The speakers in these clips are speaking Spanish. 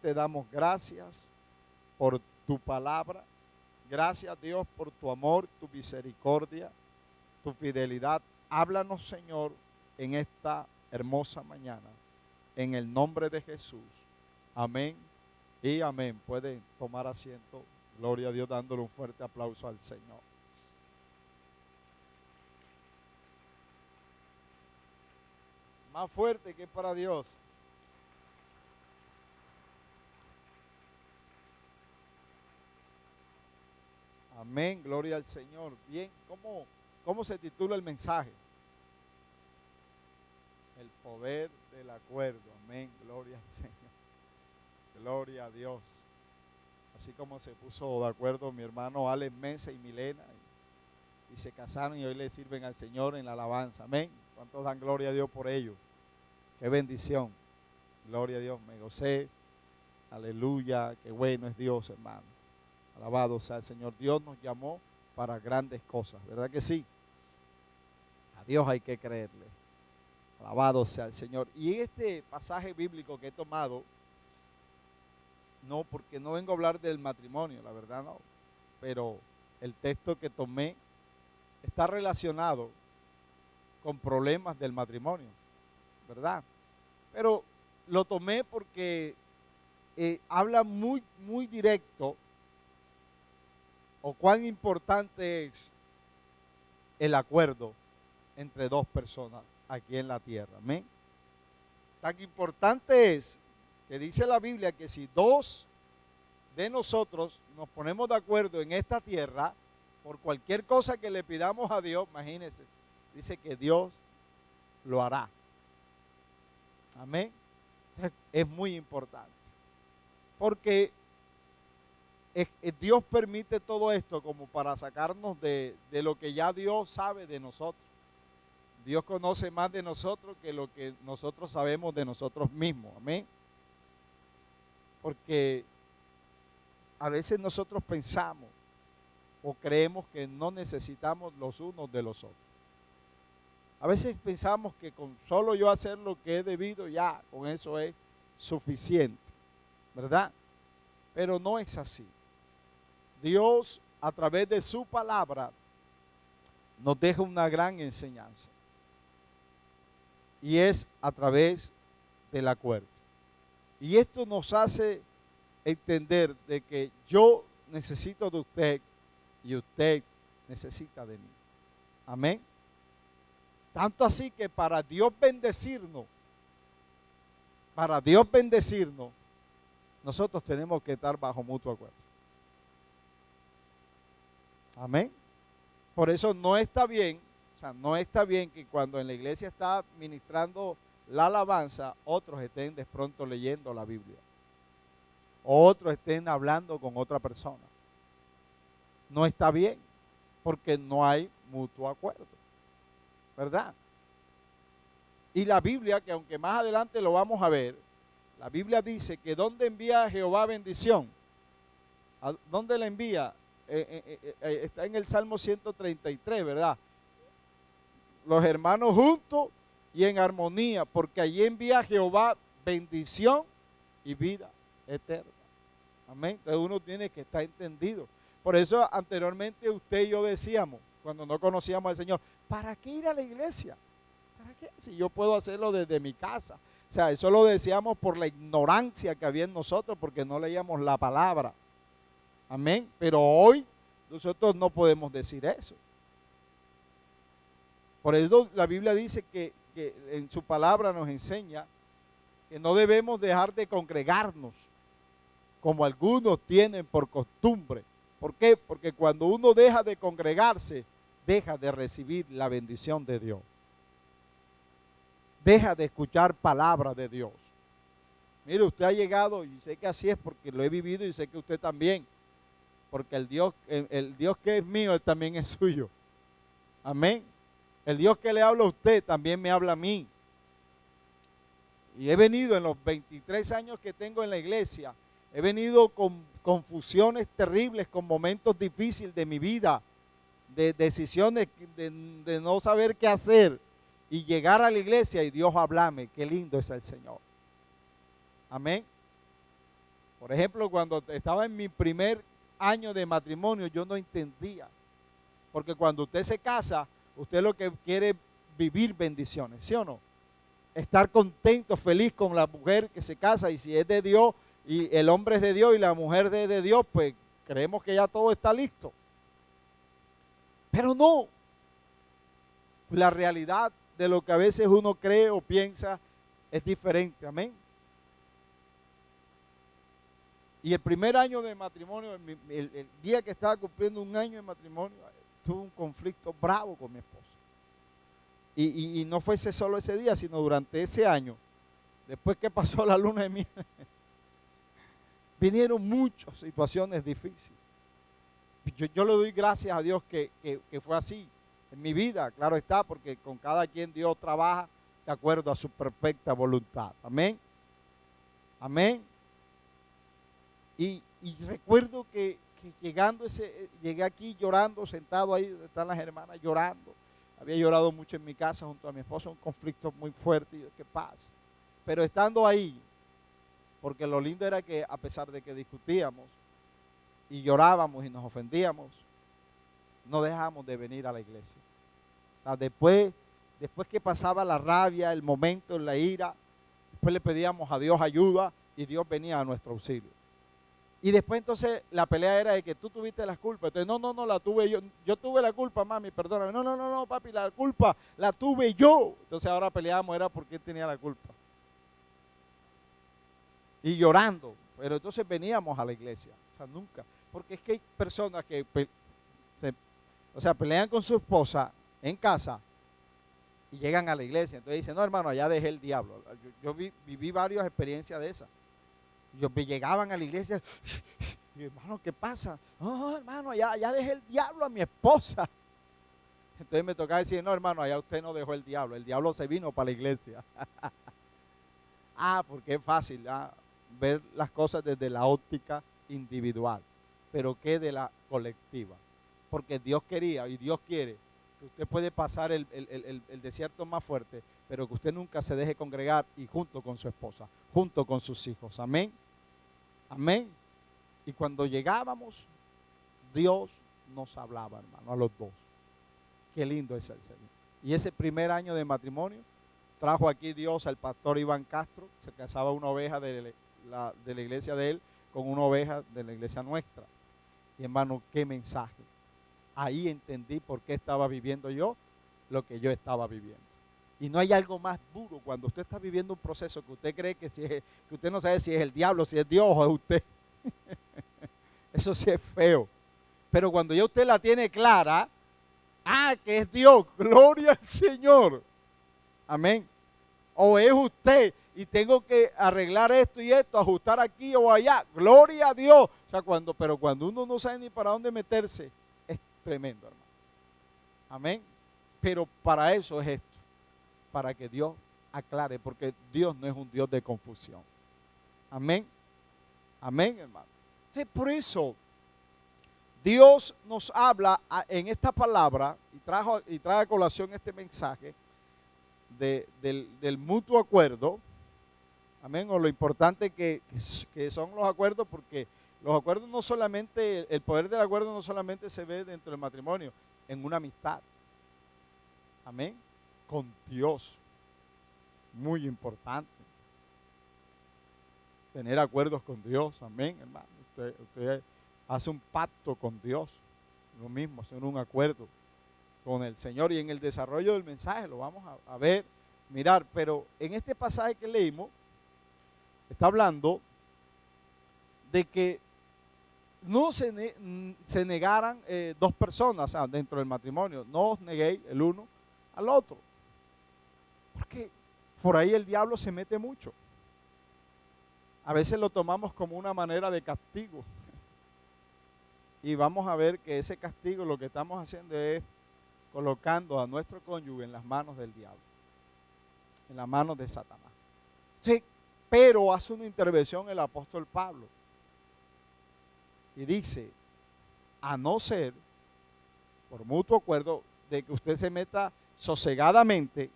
te damos gracias por tu palabra. Gracias, Dios, por tu amor, tu misericordia, tu fidelidad. Háblanos, Señor, en esta hermosa mañana. En el nombre de Jesús. Amén y amén. Pueden tomar asiento. Gloria a Dios, dándole un fuerte aplauso al Señor. Más fuerte que para Dios. Amén, gloria al Señor. Bien, ¿cómo se titula el mensaje? El poder del acuerdo. Amén, gloria al Señor. Gloria a Dios. Así como se puso de acuerdo mi hermano Alex Mesa y Milena y se casaron y hoy le sirven al Señor en la alabanza. Amén. ¿Cuántos dan gloria a Dios por ello? Qué bendición. Gloria a Dios, me gocé. Aleluya, qué bueno es Dios, hermano. Alabado sea el Señor. Dios nos llamó para grandes cosas, ¿verdad que sí? A Dios hay que creerle. Alabado sea el Señor. Y en este pasaje bíblico que he tomado, no, porque no vengo a hablar del matrimonio, la verdad no, pero el texto que tomé está relacionado con problemas del matrimonio, ¿verdad? Pero lo tomé porque habla muy directo, o cuán importante es el acuerdo entre dos personas aquí en la tierra. Amén. Tan importante es que dice la Biblia que si dos de nosotros nos ponemos de acuerdo en esta tierra por cualquier cosa que le pidamos a Dios, imagínense, dice que Dios lo hará. Amén. Es muy importante porque Dios permite todo esto como para sacarnos de lo que ya Dios sabe de nosotros. Dios conoce más de nosotros que lo que nosotros sabemos de nosotros mismos. Amén. Porque a veces nosotros pensamos o creemos que no necesitamos los unos de los otros. A veces pensamos que con solo yo hacer lo que he debido, ya con eso es suficiente, ¿verdad? Pero no es así. Dios, a través de su palabra, nos deja una gran enseñanza. Y es a través del acuerdo. Y esto nos hace entender de que yo necesito de usted y usted necesita de mí. Amén. Tanto así que para Dios bendecirnos, nosotros tenemos que estar bajo mutuo acuerdo. Amén. Por eso no está bien, no está bien que cuando en la iglesia está ministrando la alabanza, otros estén de pronto leyendo la Biblia. O otros estén hablando con otra persona. No está bien, porque no hay mutuo acuerdo. ¿Verdad? Y la Biblia, que aunque más adelante lo vamos a ver, la Biblia dice que ¿dónde envía Jehová bendición? ¿A dónde la envía? Está en el Salmo 133, ¿verdad? Los hermanos juntos y en armonía, porque allí envía Jehová bendición y vida eterna. Amén. Entonces uno tiene que estar entendido. Por eso anteriormente usted y yo decíamos, cuando no conocíamos al Señor, ¿para qué ir a la iglesia? ¿Para qué? Si yo puedo hacerlo desde mi casa. O sea, eso lo decíamos por la ignorancia que había en nosotros, porque no leíamos la palabra. Amén. Pero hoy nosotros no podemos decir eso. Por eso la Biblia dice que en su palabra nos enseña que no debemos dejar de congregarnos como algunos tienen por costumbre. ¿Por qué? Porque cuando uno deja de congregarse, deja de recibir la bendición de Dios. Deja de escuchar palabra de Dios. Mire, usted ha llegado, y sé que así es porque lo he vivido y sé que usted también. Porque el Dios que es mío, él también es suyo. Amén. El Dios que le habla a usted también me habla a mí. Y he venido en los 23 años que tengo en la iglesia, he venido con confusiones terribles, con momentos difíciles de mi vida, de decisiones de no saber qué hacer y llegar a la iglesia y Dios hablarme. Qué lindo es el Señor. Amén. Por ejemplo, cuando estaba en mi primer año de matrimonio, yo no entendía. Porque cuando usted se casa, usted lo que quiere es vivir bendiciones, ¿sí o no? Estar contento, feliz con la mujer que se casa, y si es de Dios y el hombre es de Dios y la mujer es de Dios, pues creemos que ya todo está listo. Pero no, la realidad de lo que a veces uno cree o piensa es diferente, amén. Y el primer año de matrimonio, el día que estaba cumpliendo un año de matrimonio, tuve un conflicto bravo con mi esposa. Y no fuese solo ese día, sino durante ese año, después que pasó la luna de miel, vinieron muchas situaciones difíciles. Yo le doy gracias a Dios que fue así en mi vida, claro está, porque con cada quien Dios trabaja de acuerdo a su perfecta voluntad. Amén. Amén. Y recuerdo que llegué aquí llorando, sentado ahí donde están las hermanas, llorando. Había llorado mucho en mi casa junto a mi esposa, un conflicto muy fuerte. Y yo, ¿qué pasa? Pero estando ahí, porque lo lindo era que a pesar de que discutíamos y llorábamos y nos ofendíamos, no dejábamos de venir a la iglesia. O sea, después que pasaba la rabia, el momento, la ira, después le pedíamos a Dios ayuda y Dios venía a nuestro auxilio. Y después entonces la pelea era de que tú tuviste las culpas. Entonces, no, la tuve yo. Yo tuve la culpa, mami, perdóname. No, papi, la culpa la tuve yo. Entonces ahora peleábamos, era porque él tenía la culpa. Y llorando. Pero entonces veníamos a la iglesia. O sea, nunca. Porque es que hay personas que pelean con su esposa en casa y llegan a la iglesia. Entonces dicen, no, hermano, allá dejé el diablo. Yo viví varias experiencias de esas. Me llegaban a la iglesia y, hermano, ¿qué pasa? No, hermano, allá dejé el diablo a mi esposa. Entonces me tocaba decir, no, hermano, allá usted no dejó el diablo se vino para la iglesia. Porque es fácil ver las cosas desde la óptica individual, pero ¿qué de la colectiva? Porque Dios quería y Dios quiere que usted puede pasar el desierto más fuerte, pero que usted nunca se deje congregar y junto con su esposa, junto con sus hijos. Amén. Amén. Y cuando llegábamos, Dios nos hablaba, hermano, a los dos. Qué lindo es el Señor. Y ese primer año de matrimonio, trajo aquí Dios al pastor Iván Castro. Se casaba una oveja de la iglesia de él con una oveja de la iglesia nuestra. Y hermano, qué mensaje. Ahí entendí por qué estaba viviendo yo lo que yo estaba viviendo. Y no hay algo más duro cuando usted está viviendo un proceso que usted cree que usted no sabe si es el diablo, si es Dios o es usted. Eso sí es feo. Pero cuando ya usted la tiene clara, que es Dios, gloria al Señor. Amén. O es usted y tengo que arreglar esto y esto, ajustar aquí o allá, gloria a Dios. O sea, pero cuando uno no sabe ni para dónde meterse, es tremendo, hermano. Amén. Pero para eso es esto, para que Dios aclare, porque Dios no es un Dios de confusión. Amén. Amén, hermano. Entonces, por eso Dios nos habla en esta palabra y trae a colación este mensaje del mutuo acuerdo. Amén. O lo importante que son los acuerdos, porque los acuerdos no solamente, el poder del acuerdo no solamente se ve dentro del matrimonio, en una amistad. Amén. Con Dios. Muy importante. Tener acuerdos con Dios. Amén, hermano. Usted hace un pacto con Dios. Lo mismo, hacer un acuerdo con el Señor. Y en el desarrollo del mensaje lo vamos a ver, mirar. Pero en este pasaje que leímos, está hablando de que no se negaran dos personas dentro del matrimonio. No os neguéis el uno al otro. Porque por ahí el diablo se mete mucho. A veces lo tomamos como una manera de castigo. Y vamos a ver que ese castigo lo que estamos haciendo es colocando a nuestro cónyuge en las manos del diablo, en las manos de Satanás. Sí, pero hace una intervención el apóstol Pablo y dice, a no ser por mutuo acuerdo de que usted se meta sosegadamente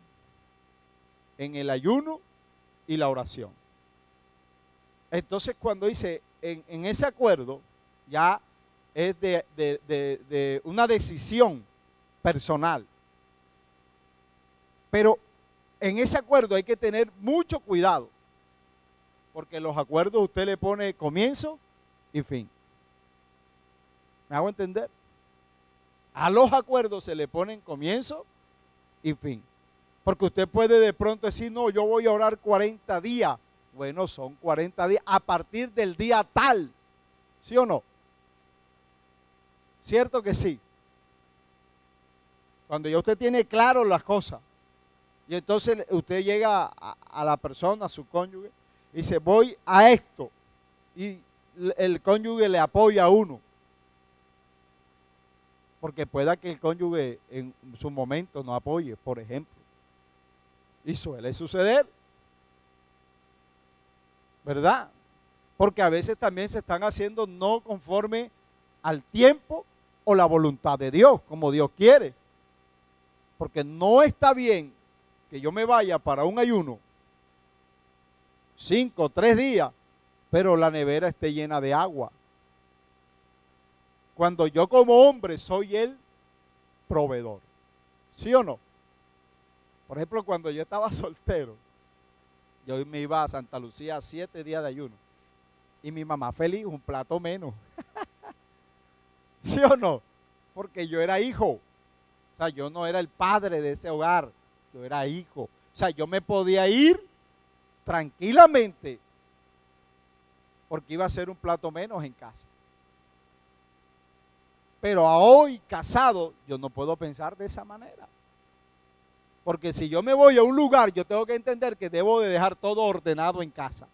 en el ayuno y la oración. Entonces cuando dice en ese acuerdo ya es de una decisión personal. Pero en ese acuerdo hay que tener mucho cuidado, porque los acuerdos usted le pone comienzo y fin. ¿Me hago entender? A los acuerdos se le ponen comienzo y fin. Porque usted puede de pronto decir, no, yo voy a orar 40 días. Bueno, son 40 días a partir del día tal. ¿Sí o no? ¿Cierto que sí? Cuando ya usted tiene claro las cosas. Y entonces usted llega a la persona, a su cónyuge, y dice, voy a esto. Y el cónyuge le apoya a uno. Porque pueda que el cónyuge en su momento no apoye, por ejemplo. Y suele suceder. ¿Verdad? Porque a veces también se están haciendo no conforme al tiempo o la voluntad de Dios, como Dios quiere. Porque no está bien que yo me vaya para un ayuno 5 o 3 días, pero la nevera esté llena de agua. Cuando yo como hombre soy el proveedor. ¿Sí o no? Por ejemplo, cuando yo estaba soltero, yo me iba a Santa Lucía 7 días de ayuno. Y mi mamá feliz, un plato menos. ¿Sí o no? Porque yo era hijo. O sea, yo no era el padre de ese hogar. Yo era hijo. O sea, yo me podía ir tranquilamente porque iba a ser un plato menos en casa. Pero a hoy, casado, yo no puedo pensar de esa manera. Porque si yo me voy a un lugar, yo tengo que entender que debo de dejar todo ordenado en casa.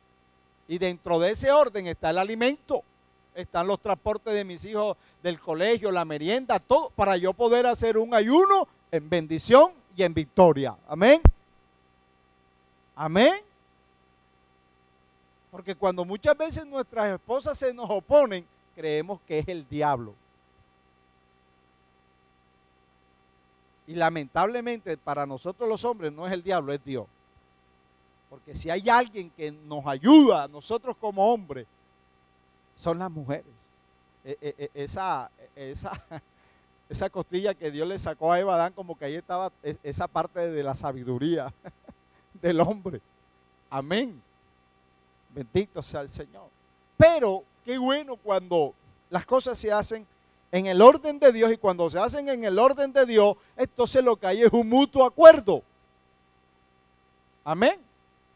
Y dentro de ese orden está el alimento, están los transportes de mis hijos del colegio, la merienda, todo, para yo poder hacer un ayuno en bendición y en victoria. Amén. Amén. Porque cuando muchas veces nuestras esposas se nos oponen, creemos que es el diablo. Y lamentablemente para nosotros los hombres no es el diablo, es Dios. Porque si hay alguien que nos ayuda a nosotros como hombres, son las mujeres. Esa costilla que Dios le sacó a Eva Adán, como que ahí estaba esa parte de la sabiduría del hombre. Amén. Bendito sea el Señor. Pero qué bueno cuando las cosas se hacen en el orden de Dios, y cuando se hacen en el orden de Dios, entonces lo que hay es un mutuo acuerdo. Amén.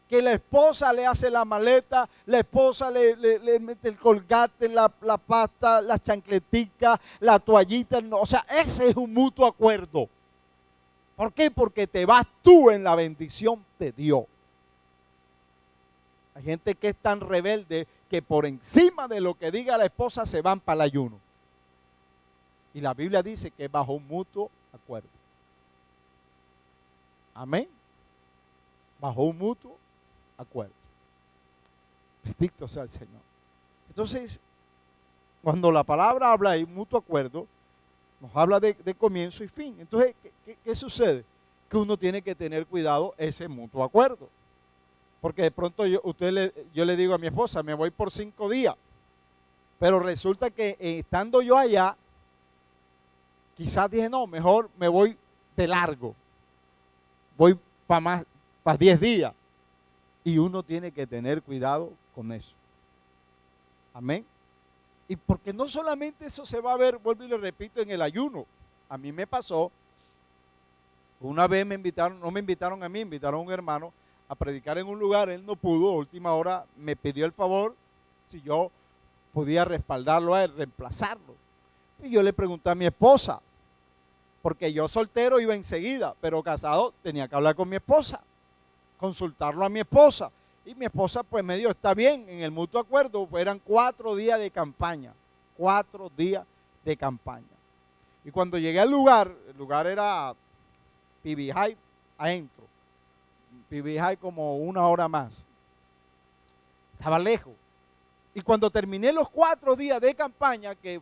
Que la esposa le hace la maleta, la esposa le mete el colgate, la pasta, las chancleticas, la toallita. No, o sea, ese es un mutuo acuerdo. ¿Por qué? Porque te vas tú en la bendición de Dios. Hay gente que es tan rebelde que por encima de lo que diga la esposa se van para el ayuno. Y la Biblia dice que es bajo un mutuo acuerdo. Amén. Bajo un mutuo acuerdo. Bendito sea el Señor. Entonces, cuando la palabra habla de mutuo acuerdo, nos habla de comienzo y fin. Entonces, ¿qué sucede? Que uno tiene que tener cuidado ese mutuo acuerdo. Porque de pronto yo le digo a mi esposa, me voy por 5 días. Pero resulta que estando yo allá, quizás dije, no, mejor me voy de largo. Voy para 10 días. Y uno tiene que tener cuidado con eso. Amén. Y porque no solamente eso se va a ver, vuelvo y le repito, en el ayuno. A mí me pasó, una vez me invitaron, no me invitaron a mí, invitaron a un hermano a predicar en un lugar. Él no pudo, a última hora me pidió el favor si yo podía respaldarlo a él, reemplazarlo. Y yo le pregunté a mi esposa, porque yo soltero iba enseguida, pero casado tenía que hablar con mi esposa, consultarlo a mi esposa. Y mi esposa pues me dijo, está bien, en el mutuo acuerdo, pues eran 4 días de campaña, 4 días de campaña. Y cuando llegué al lugar, el lugar era Pibijay adentro, Pibijay como 1 hora más, estaba lejos. Y cuando terminé los 4 días de campaña, que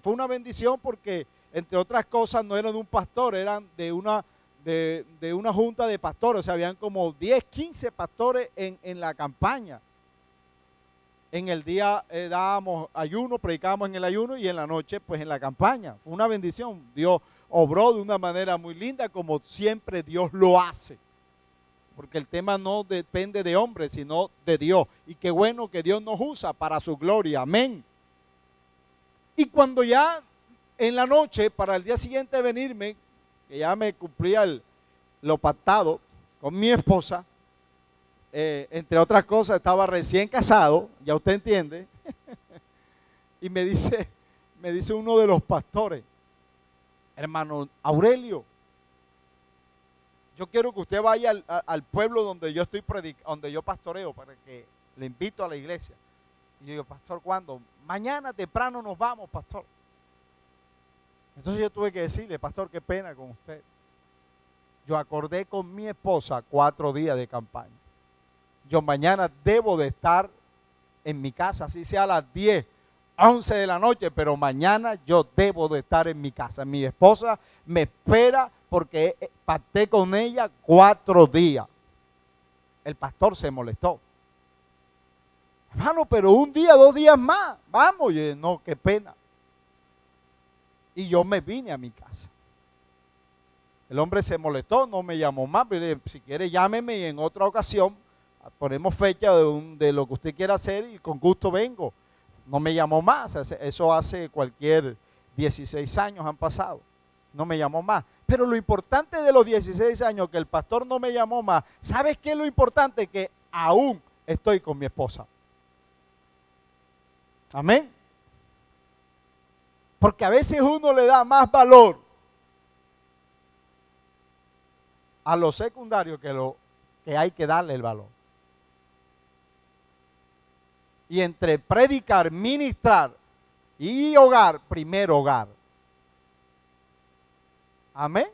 fue una bendición porque entre otras cosas no eran de un pastor, eran de una junta de pastores. O sea, habían como 10, 15 pastores en la campaña. En el día dábamos ayuno, predicábamos en el ayuno y en la noche pues en la campaña. Fue una bendición. Dios obró de una manera muy linda como siempre Dios lo hace. Porque el tema no depende de hombres, sino de Dios. Y qué bueno que Dios nos usa para su gloria. Amén. Y cuando ya en la noche, para el día siguiente venirme, que ya me cumplía lo pactado con mi esposa, entre otras cosas estaba recién casado, ya usted entiende, y me dice uno de los pastores, hermano Aurelio, yo quiero que usted vaya al pueblo donde yo estoy donde yo pastoreo, para que le invito a la iglesia. Y yo digo, pastor, ¿cuándo? Mañana temprano nos vamos, pastor. Entonces yo tuve que decirle, pastor, qué pena con usted. Yo acordé con mi esposa 4 días de campaña. Yo mañana debo de estar en mi casa, así sea a las 10, 11 de la noche, pero mañana yo debo de estar en mi casa. Mi esposa me espera porque pacté con ella 4 días. El pastor se molestó. Hermano, pero 1 día, 2 días más, vamos. Yo dije, no, qué pena. Y yo me vine a mi casa. El hombre se molestó, no me llamó más. Pero si quiere llámeme y en otra ocasión ponemos fecha de lo que usted quiera hacer y con gusto vengo. No me llamó más. Eso hace cualquier 16 años han pasado. No me llamó más. Pero lo importante de los 16 años que el pastor no me llamó más, ¿sabes qué es lo importante? Que aún estoy con mi esposa. Amén. Porque a veces uno le da más valor a lo secundario que lo que hay que darle el valor. Y entre predicar, ministrar y hogar, primero hogar. Amén.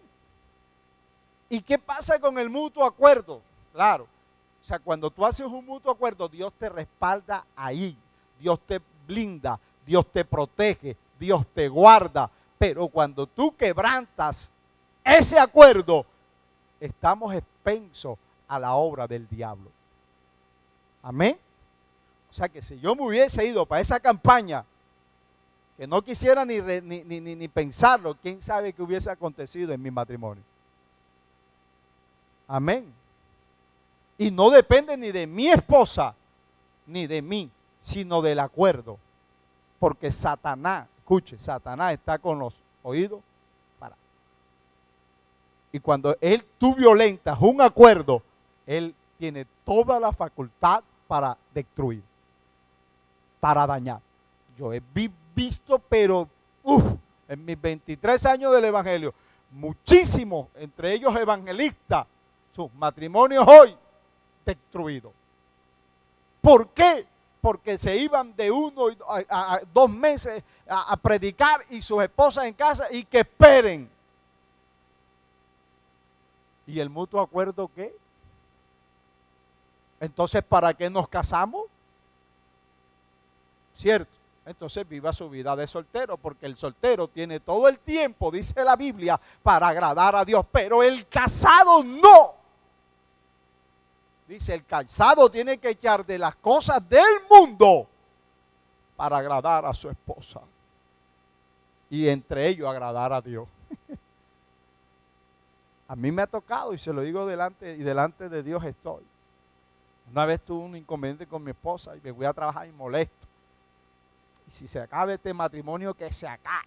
¿Y qué pasa con el mutuo acuerdo? Claro, o sea, cuando tú haces un mutuo acuerdo, Dios te respalda ahí, Dios te blinda, Dios te protege, Dios te guarda. Pero cuando tú quebrantas ese acuerdo, estamos expensos a la obra del diablo. Amén. O sea que si yo me hubiese ido para esa campaña, que no quisiera ni pensarlo, quién sabe qué hubiese acontecido en mi matrimonio. Amén. Y no depende ni de mi esposa, ni de mí, sino del acuerdo. Porque Satanás, escuche, Satanás está con los oídos parados. Y cuando tú violentas un acuerdo, él tiene toda la facultad para destruir, para dañar. Yo he visto, pero en mis 23 años del evangelio, muchísimos, entre ellos evangelistas, sus matrimonios hoy destruidos. ¿Por qué? Porque se iban de 1 a 2 meses a predicar y sus esposas en casa y que esperen. ¿Y el mutuo acuerdo qué? Entonces, ¿para qué nos casamos? ¿Cierto? Entonces viva su vida de soltero, porque el soltero tiene todo el tiempo, dice la Biblia, para agradar a Dios, pero el casado no. Dice, el casado tiene que echar de las cosas del mundo para agradar a su esposa. Y entre ellos agradar a Dios. A mí me ha tocado, y se lo digo delante de Dios estoy. Una vez tuve un inconveniente con mi esposa y me voy a trabajar y molesto. Y si se acaba este matrimonio, que se acabe.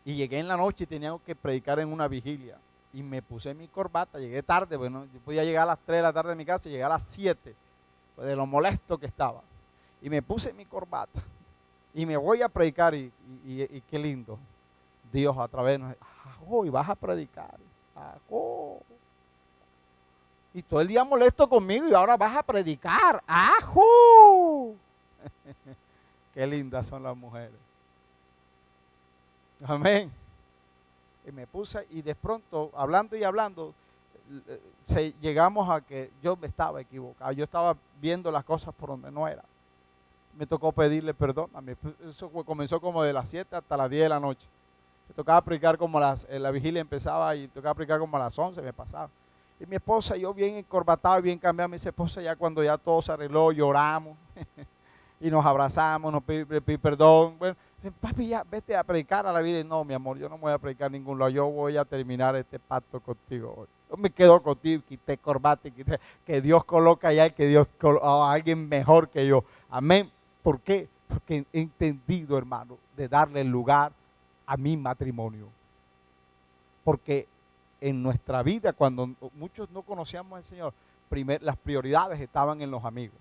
Y llegué en la noche y tenía que predicar en una vigilia. Y me puse mi corbata, llegué tarde, bueno, yo podía llegar a las 3 de la tarde de mi casa y llegar a las 7, pues de lo molesto que estaba. Y me puse mi corbata y me voy a predicar y qué lindo. Dios a través de nosotros, y vas a predicar. Y todo el día molesto conmigo y ahora vas a predicar. Qué lindas son las mujeres. Amén. Y me puse y de pronto, hablando y hablando, llegamos a que yo me estaba equivocado. Yo estaba viendo las cosas por donde no era. Me tocó pedirle perdón. Eso comenzó como de las 7 hasta las 10 de la noche. Me tocaba predicar como la vigilia empezaba y tocaba predicar como a las 11, me pasaba. Y mi esposa, yo bien encorbatado, bien cambiado, mi esposa, ya cuando ya todo se arregló, lloramos y nos abrazamos, nos pedimos perdón. Bueno, papi, ya vete a predicar a la vida. Y no, mi amor, yo no me voy a predicar a ningún lado, yo voy a terminar este pacto contigo hoy. Yo me quedo contigo, quité corbata, que Dios coloca allá, que Dios a alguien mejor que yo. Amén. ¿Por qué? Porque he entendido, hermano, de darle lugar a mi matrimonio. Porque en nuestra vida, cuando muchos no conocíamos al Señor, las prioridades estaban en los amigos.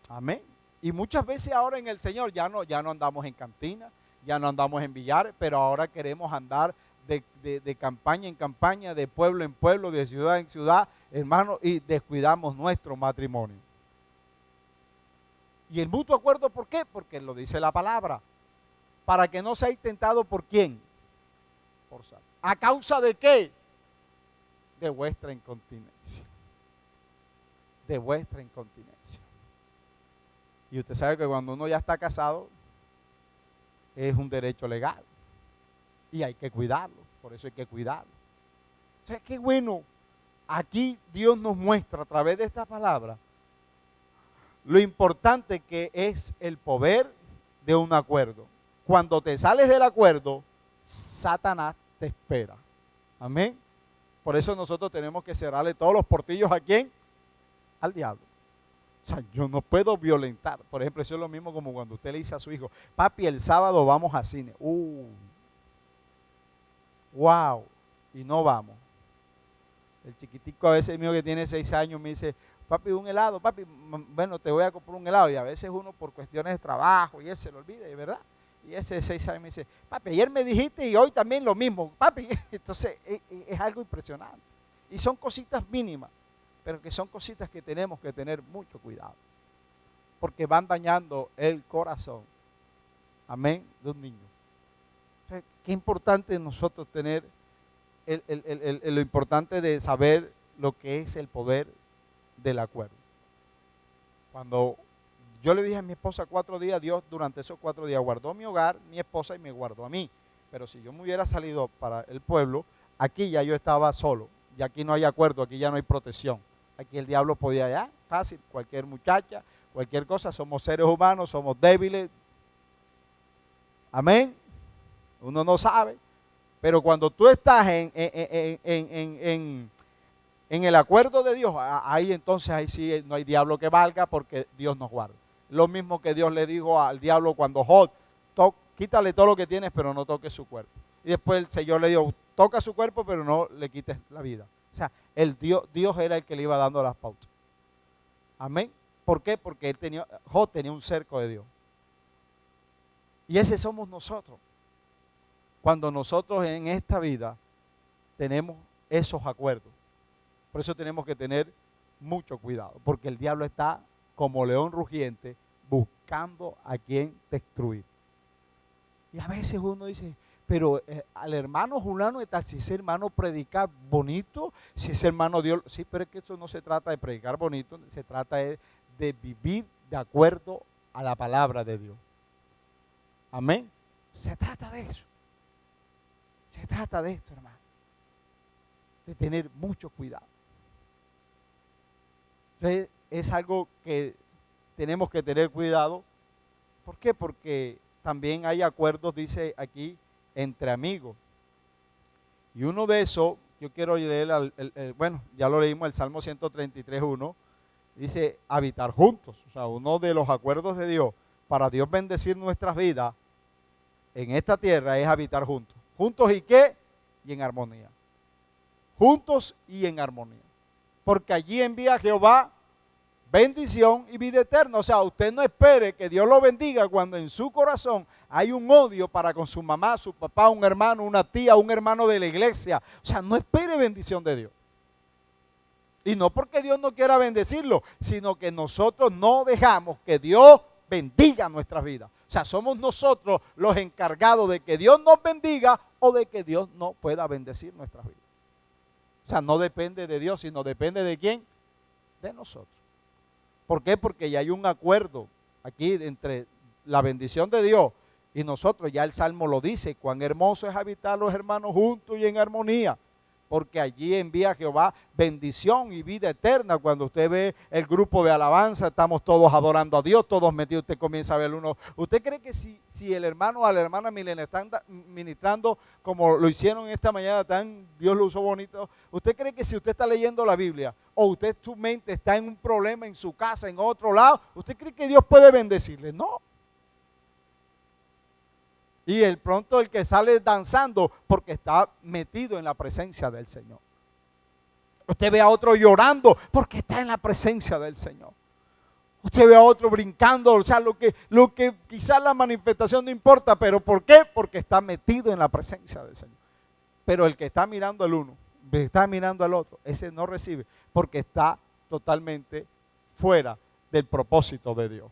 Amén. Y muchas veces ahora en el Señor ya no andamos en cantina, ya no andamos en billares, pero ahora queremos andar de campaña en campaña, de pueblo en pueblo, de ciudad en ciudad, hermano, y descuidamos nuestro matrimonio. Y el mutuo acuerdo, ¿por qué? Porque lo dice la palabra. Para que no seáis tentados, ¿por quién? Por Satanás. ¿A causa de qué? De vuestra incontinencia. De vuestra incontinencia. Y usted sabe que cuando uno ya está casado, es un derecho legal. Y hay que cuidarlo. Por eso hay que cuidarlo. O sea, qué bueno. Aquí Dios nos muestra a través de esta palabra lo importante que es el poder de un acuerdo. Cuando te sales del acuerdo, Satanás te espera. Amén. Por eso nosotros tenemos que cerrarle todos los portillos. ¿A quién? Al diablo. O sea, yo no puedo violentar. Por ejemplo, eso es lo mismo como cuando usted le dice a su hijo, papi, el sábado vamos a cine. Wow. Y no vamos. El chiquitico a veces mío que tiene 6 años me dice, papi, un helado, papi, bueno, te voy a comprar un helado. Y a veces uno por cuestiones de trabajo y él se lo olvida, ¿de verdad? Y ese de 6 años me dice, papi, ayer me dijiste y hoy también lo mismo, papi. Entonces es algo impresionante. Y son cositas mínimas, pero que son cositas que tenemos que tener mucho cuidado. Porque van dañando el corazón, amén, de un niño. Entonces, qué importante nosotros tener lo importante de saber lo que es el poder del acuerdo. Cuando yo le dije a mi esposa 4 días, Dios durante esos 4 días guardó mi hogar, mi esposa, y me guardó a mí. Pero si yo me hubiera salido para el pueblo, aquí ya yo estaba solo. Y aquí no hay acuerdo, aquí ya no hay protección. Aquí el diablo podía ya, fácil, cualquier muchacha, cualquier cosa. Somos seres humanos, somos débiles. Amén. Uno no sabe. Pero cuando tú estás en el acuerdo de Dios, ahí entonces ahí sí no hay diablo que valga porque Dios nos guarda. Lo mismo que Dios le dijo al diablo cuando Job, quítale todo lo que tienes, pero no toques su cuerpo. Y después el Señor le dijo, toca su cuerpo, pero no le quites la vida. O sea, Dios era el que le iba dando las pautas. Amén. ¿Por qué? Porque Job tenía un cerco de Dios. Y ese somos nosotros. Cuando nosotros en esta vida tenemos esos acuerdos. Por eso tenemos que tener mucho cuidado, porque el diablo está como león rugiente buscando a quien destruir. Y a veces uno dice, pero al hermano Julano de tal, si ese hermano predica bonito, si ese hermano Dios, sí, pero es que eso no se trata de predicar bonito, se trata de vivir de acuerdo a la palabra de Dios. Amén. Se trata de eso. Se trata de esto, hermano. De tener mucho cuidado. Entonces, es algo que tenemos que tener cuidado. ¿Por qué? Porque también hay acuerdos, dice aquí, entre amigos. Y uno de esos, yo quiero leer, bueno, ya lo leímos, el Salmo 133:1, dice habitar juntos. O sea, uno de los acuerdos de Dios para Dios bendecir nuestras vidas en esta tierra es habitar juntos. ¿Juntos y qué? Y en armonía. Juntos y en armonía. Porque allí envía Jehová bendición y vida eterna. O sea, usted no espere que Dios lo bendiga cuando en su corazón hay un odio para con su mamá, su papá, un hermano, una tía, un hermano de la iglesia. O sea, no espere bendición de Dios. Y no porque Dios no quiera bendecirlo, sino que nosotros no dejamos que Dios bendiga nuestras vidas. O sea, somos nosotros los encargados de que Dios nos bendiga o de que Dios no pueda bendecir nuestras vidas. O sea, no depende de Dios, sino depende de quién, de nosotros. ¿Por qué? Porque ya hay un acuerdo aquí entre la bendición de Dios y nosotros. Ya el Salmo lo dice, cuán hermoso es habitar los hermanos juntos y en armonía. porque allí envía Jehová bendición y vida eterna. Cuando usted ve el grupo de alabanza, estamos todos adorando a Dios, todos metidos, usted comienza a ver uno. ¿Usted cree que si el hermano o la hermana Milena están ministrando como lo hicieron esta mañana, Dios lo usó bonito? ¿Usted cree que si usted está leyendo la Biblia o usted su mente está en un problema en su casa, en otro lado, usted cree que Dios puede bendecirle? No. Y el que sale danzando porque está metido en la presencia del Señor. Usted ve a otro llorando porque está en la presencia del Señor. Usted ve a otro brincando, o sea, lo que quizás la manifestación no importa, pero ¿por qué? Porque está metido en la presencia del Señor. Pero el que está mirando al uno, está mirando al otro, ese no recibe porque está totalmente fuera del propósito de Dios.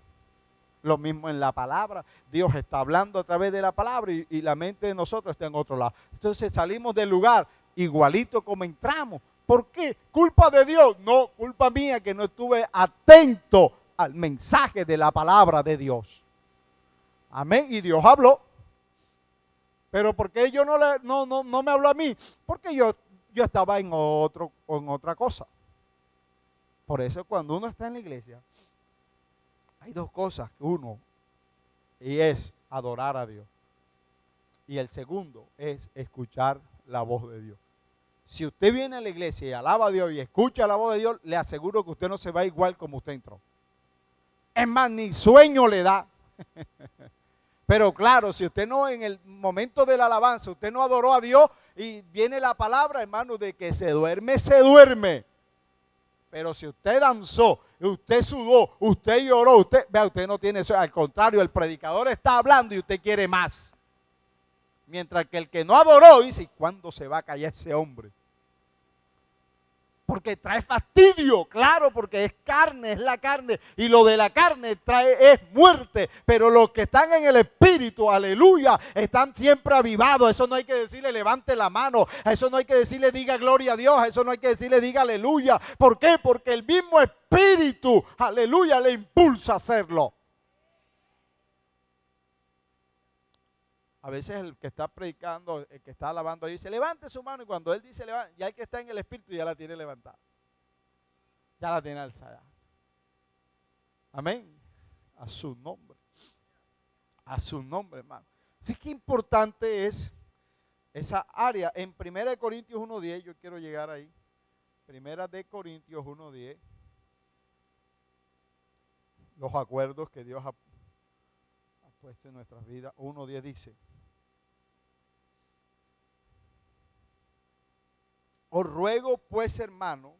Lo mismo en la palabra, Dios está hablando a través de la palabra y la mente de nosotros está en otro lado. Entonces salimos del lugar igualito como entramos. ¿Por qué? ¿Culpa de Dios? No, culpa mía que no estuve atento al mensaje de la palabra de Dios. Amén. Y Dios habló. Pero ¿por qué yo no me habló a mí? Porque yo estaba en otra cosa. Por eso cuando uno está en la iglesia, hay dos cosas. Uno, y es adorar a Dios. Y el segundo es escuchar la voz de Dios. Si usted viene a la iglesia y alaba a Dios y escucha la voz de Dios, le aseguro que usted no se va igual como usted entró. Es más, ni sueño le da. Pero claro, si usted no en el momento de la alabanza, usted no adoró a Dios y viene la palabra, hermano, de que se duerme, se duerme. Pero si usted danzó, usted sudó, usted lloró, usted no tiene eso. Al contrario, el predicador está hablando y usted quiere más. Mientras que el que no adoró dice, ¿y cuándo se va a callar ese hombre? Porque trae fastidio, claro, porque es carne, es la carne. Y lo de la carne es muerte. Pero los que están en el espíritu, aleluya, están siempre avivados. Eso no hay que decirle levante la mano. Eso no hay que decirle diga gloria a Dios. Eso no hay que decirle diga aleluya. ¿Por qué? Porque el mismo espíritu, aleluya, le impulsa a hacerlo. A veces el que está predicando, el que está alabando, dice levante su mano, y cuando él dice levante, ya el que está en el espíritu ya la tiene levantada, ya la tiene alzada. Amén. A su nombre, hermano. Así que importante es esa área. En 1 Corintios 1:10, yo quiero llegar ahí. 1 Corintios 1:10, los acuerdos que Dios ha puesto en nuestras vidas. 1:10 dice: os ruego pues, hermano,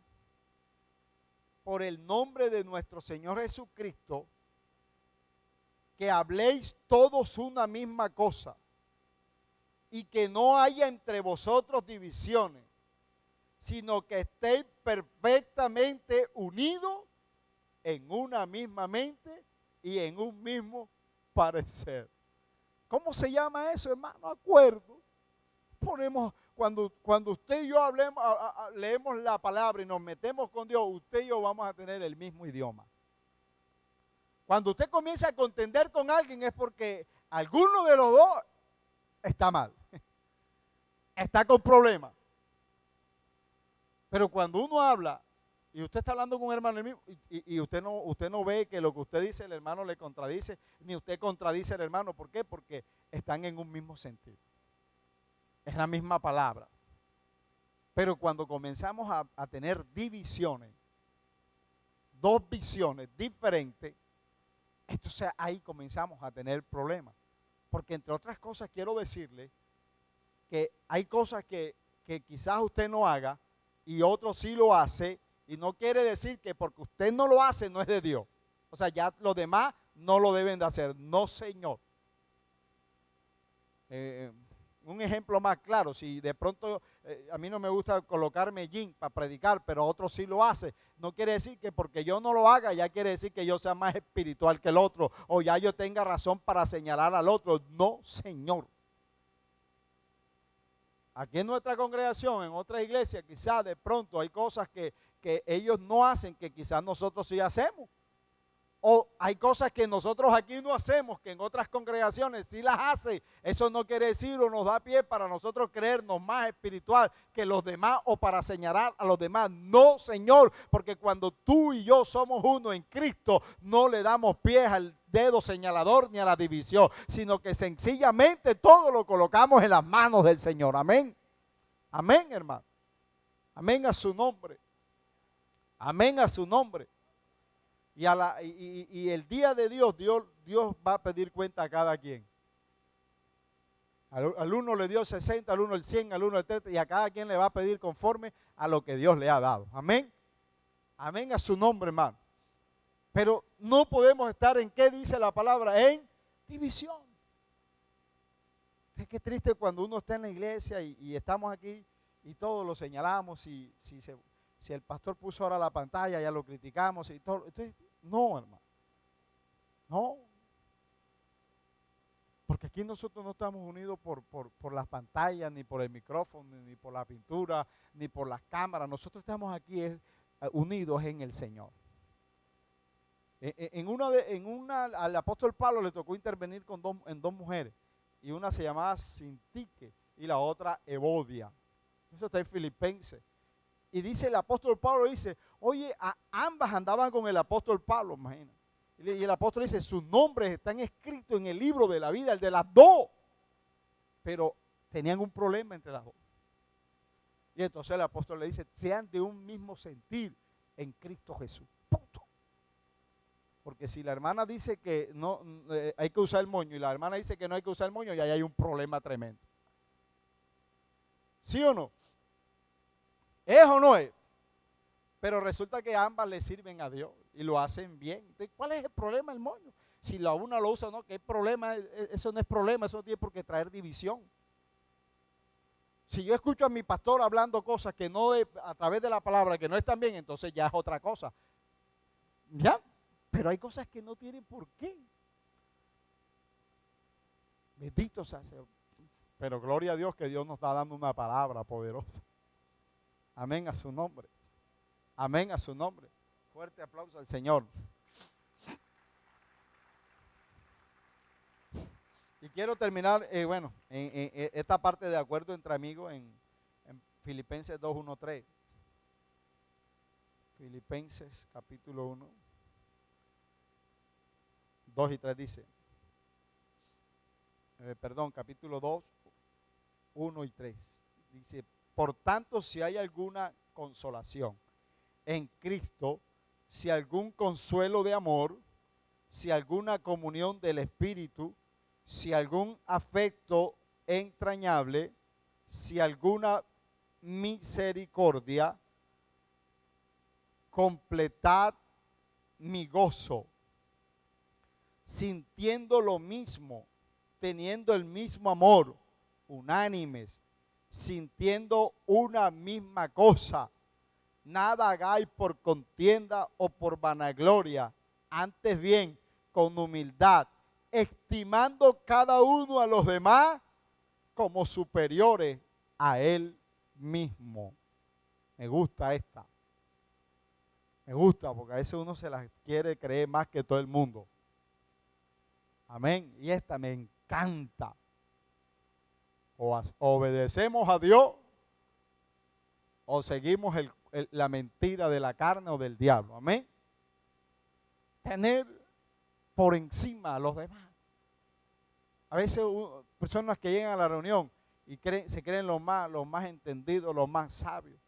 por el nombre de nuestro Señor Jesucristo, que habléis todos una misma cosa y que no haya entre vosotros divisiones, sino que estéis perfectamente unidos en una misma mente y en un mismo parecer. ¿Cómo se llama eso, hermano? Acuerdo. Cuando usted y yo leemos la palabra y nos metemos con Dios, usted y yo vamos a tener el mismo idioma. Cuando usted comienza a contender con alguien es porque alguno de los dos está mal, está con problemas. Pero cuando uno habla y usted está hablando con un hermano y usted no ve que lo que usted dice el hermano le contradice, ni usted contradice al hermano. ¿Por qué? Porque están en un mismo sentido. Es la misma palabra. Pero cuando comenzamos a tener divisiones, dos visiones diferentes, entonces ahí comenzamos a tener problemas. Porque entre otras cosas quiero decirle que hay cosas que quizás usted no haga y otro sí lo hace, y no quiere decir que porque usted no lo hace no es de Dios. O sea, ya los demás no lo deben de hacer. No, señor. Un ejemplo más claro, si de pronto a mí no me gusta colocarme jean para predicar, pero otro sí lo hace, no quiere decir que porque yo no lo haga, ya quiere decir que yo sea más espiritual que el otro, o ya yo tenga razón para señalar al otro. No, señor. Aquí en nuestra congregación, en otras iglesias, quizás de pronto hay cosas que ellos no hacen, que quizás nosotros sí hacemos. O hay cosas que nosotros aquí no hacemos, que en otras congregaciones sí las hace. Eso no quiere decir o nos da pie para nosotros creernos más espiritual que los demás o para señalar a los demás. No, Señor, porque cuando tú y yo somos uno en Cristo, no le damos pie al dedo señalador ni a la división, sino que sencillamente todo lo colocamos en las manos del Señor. Amén. Amén, hermano. Amén a su nombre. Amén a su nombre. Y el día de Dios va a pedir cuenta a cada quien. Al uno le dio 60, al uno el 100, al uno el 30, y a cada quien le va a pedir conforme a lo que Dios le ha dado. Amén. Amén a su nombre, hermano. Pero no podemos estar en qué dice la palabra, en división. Es que triste cuando uno está en la iglesia y estamos aquí y todos lo señalamos, si el pastor puso ahora la pantalla, ya lo criticamos y todo. Entonces, no, hermano. No. Porque aquí nosotros no estamos unidos por las pantallas, ni por el micrófono, ni por la pintura, ni por las cámaras. Nosotros estamos aquí unidos en el Señor. Al apóstol Pablo le tocó intervenir en dos mujeres. Y una se llamaba Sintique y la otra Evodia. Eso está en Filipenses. Y dice el apóstol Pablo, dice, oye, ambas andaban con el apóstol Pablo, imagínate. Y el apóstol dice, sus nombres están escritos en el libro de la vida, el de las dos. Pero tenían un problema entre las dos. Y entonces el apóstol le dice, sean de un mismo sentir en Cristo Jesús. Punto. Porque si la hermana dice que no hay que usar el moño y la hermana dice que no hay que usar el moño, ya hay un problema tremendo. ¿Sí o no? ¿Es o no es? Pero resulta que ambas le sirven a Dios y lo hacen bien. Entonces, ¿cuál es el problema del moño? Si la una lo usa o no, ¿qué problema? Eso no es problema, eso no tiene por qué traer división. Si yo escucho a mi pastor hablando cosas que no a través de la palabra que no están bien, entonces ya es otra cosa. ¿Ya? Pero hay cosas que no tienen por qué. Bendito sea Señor. Pero gloria a Dios que Dios nos está dando una palabra poderosa. Amén a su nombre. Amén a su nombre. Fuerte aplauso al Señor. Y quiero terminar, en esta parte de acuerdo entre amigos en Filipenses 2, 1, 3. Filipenses capítulo 1, 2 y 3 dice. Capítulo 2, 1 y 3. Dice, por tanto, si hay alguna consolación en Cristo, si algún consuelo de amor, si alguna comunión del Espíritu, si algún afecto entrañable, si alguna misericordia, completad mi gozo, sintiendo lo mismo, teniendo el mismo amor, unánimes, sintiendo una misma cosa. Nada hagáis por contienda o por vanagloria, antes bien con humildad, estimando cada uno a los demás como superiores a él mismo. Me gusta esta. Me gusta porque a veces uno se la quiere creer más que todo el mundo. Amén. Y esta me encanta. O obedecemos a Dios o seguimos la mentira de la carne o del diablo. Amén. Tener por encima a los demás. A veces personas que llegan a la reunión y se creen los más entendidos, los más sabios,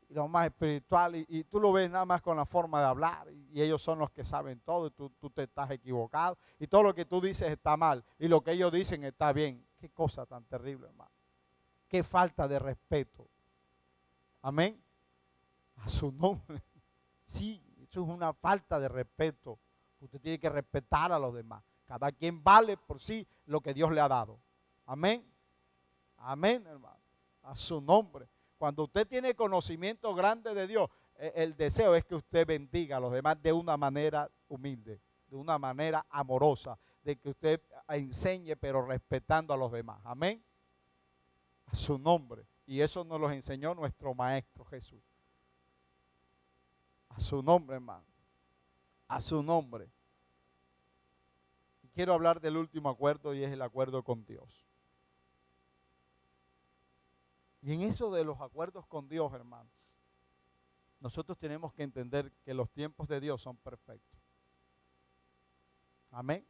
y los más espirituales, y tú lo ves nada más con la forma de hablar, y ellos son los que saben todo, y tú te estás equivocado, y todo lo que tú dices está mal, y lo que ellos dicen está bien. Qué cosa tan terrible, hermano. Qué falta de respeto. Amén. A su nombre. Sí, eso es una falta de respeto. Usted tiene que respetar a los demás. Cada quien vale por sí lo que Dios le ha dado. Amén. Amén, hermano. A su nombre. Cuando usted tiene conocimiento grande de Dios, el deseo es que usted bendiga a los demás de una manera humilde, de una manera amorosa, de que usted enseñe pero respetando a los demás. Amén. A su nombre. Y eso nos lo enseñó nuestro Maestro Jesús. A su nombre, hermano. A su nombre. quiero hablar del último acuerdo y es el acuerdo con Dios. Y en eso de los acuerdos con Dios, hermanos, nosotros tenemos que entender que los tiempos de Dios son perfectos. Amén.